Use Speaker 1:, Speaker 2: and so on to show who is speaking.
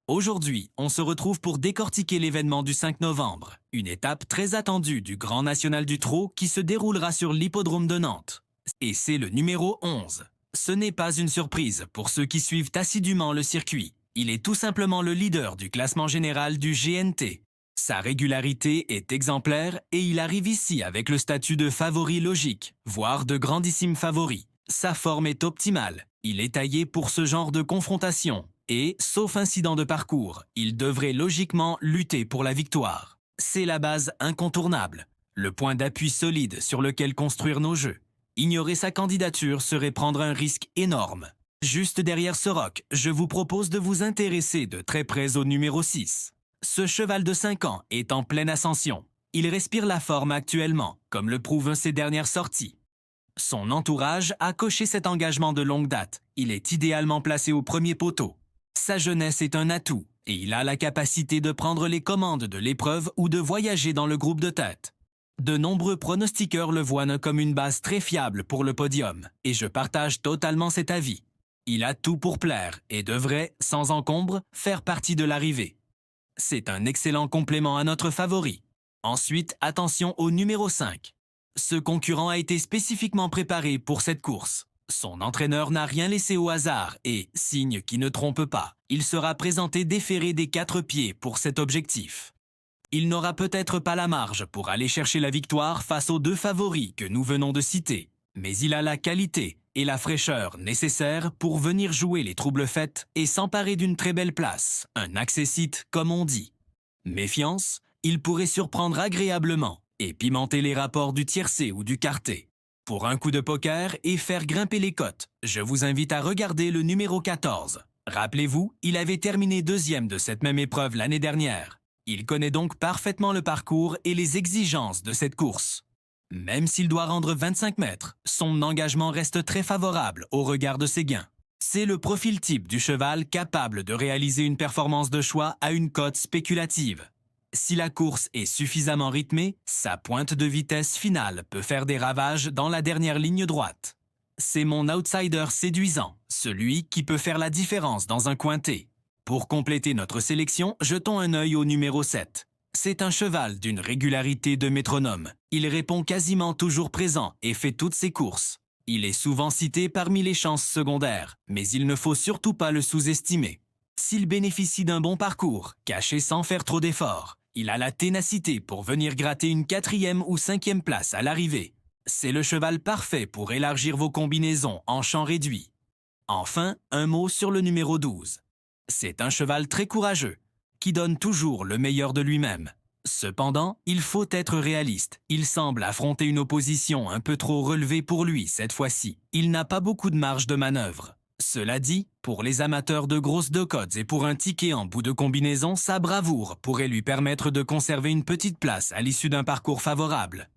Speaker 1: Aujourd'hui, on se retrouve pour décortiquer l'événement du 5 novembre, une étape très attendue du Grand National du Trot qui se déroulera sur l'hippodrome de Nantes. Et c'est le numéro 11. Ce n'est pas une surprise pour ceux qui suivent assidûment le circuit. Il est tout simplement le leader du classement général du GNT. Sa régularité est exemplaire et il arrive ici avec le statut de favori logique, voire de grandissime favori. Sa forme est optimale, il est taillé pour ce genre de confrontation et, sauf incident de parcours, il devrait logiquement lutter pour la victoire. C'est la base incontournable, le point d'appui solide sur lequel construire nos jeux. Ignorer sa candidature serait prendre un risque énorme. Juste derrière ce roc, je vous propose de vous intéresser de très près au numéro 6. Ce cheval de 5 ans est en pleine ascension. Il respire la forme actuellement, comme le prouvent ses dernières sorties. Son entourage a coché cet engagement de longue date. Il est idéalement placé au premier poteau. Sa jeunesse est un atout et il a la capacité de prendre les commandes de l'épreuve ou de voyager dans le groupe de tête. De nombreux pronostiqueurs le voient comme une base très fiable pour le podium et je partage totalement cet avis. Il a tout pour plaire et devrait, sans encombre, faire partie de l'arrivée. C'est un excellent complément à notre favori. Ensuite, attention au numéro 5. Ce concurrent a été spécifiquement préparé pour cette course. Son entraîneur n'a rien laissé au hasard et, signe qui ne trompe pas, il sera présenté déféré des 4 pieds pour cet objectif. Il n'aura peut-être pas la marge pour aller chercher la victoire face aux 2 favoris que nous venons de citer, mais il a la qualité et la fraîcheur nécessaires pour venir jouer les troubles fêtes et s'emparer d'une très belle place, un accessite comme on dit. Méfiance, il pourrait surprendre agréablement et pimenter les rapports du tiercé ou du quartet. Pour un coup de poker et faire grimper les cotes, je vous invite à regarder le numéro 14. Rappelez-vous, il avait terminé 2e de cette même épreuve l'année dernière. Il connaît donc parfaitement le parcours et les exigences de cette course. Même s'il doit rendre 25 mètres, son engagement reste très favorable au regard de ses gains. C'est le profil type du cheval capable de réaliser une performance de choix à une cote spéculative. Si la course est suffisamment rythmée, sa pointe de vitesse finale peut faire des ravages dans la dernière ligne droite. C'est mon outsider séduisant, celui qui peut faire la différence dans un cointet. Pour compléter notre sélection, jetons un œil au numéro 7. C'est un cheval d'une régularité de métronome. Il répond quasiment toujours présent et fait toutes ses courses. Il est souvent cité parmi les chances secondaires, mais il ne faut surtout pas le sous-estimer. S'il bénéficie d'un bon parcours, caché sans faire trop d'efforts, il a la ténacité pour venir gratter une 4e ou 5e place à l'arrivée. C'est le cheval parfait pour élargir vos combinaisons en champ réduit. Enfin, un mot sur le numéro 12. C'est un cheval très courageux, qui donne toujours le meilleur de lui-même. Cependant, il faut être réaliste. Il semble affronter une opposition un peu trop relevée pour lui cette fois-ci. Il n'a pas beaucoup de marge de manœuvre. Cela dit, pour les amateurs de grosses deux-cotes et pour un ticket en bout de combinaison, sa bravoure pourrait lui permettre de conserver une petite place à l'issue d'un parcours favorable.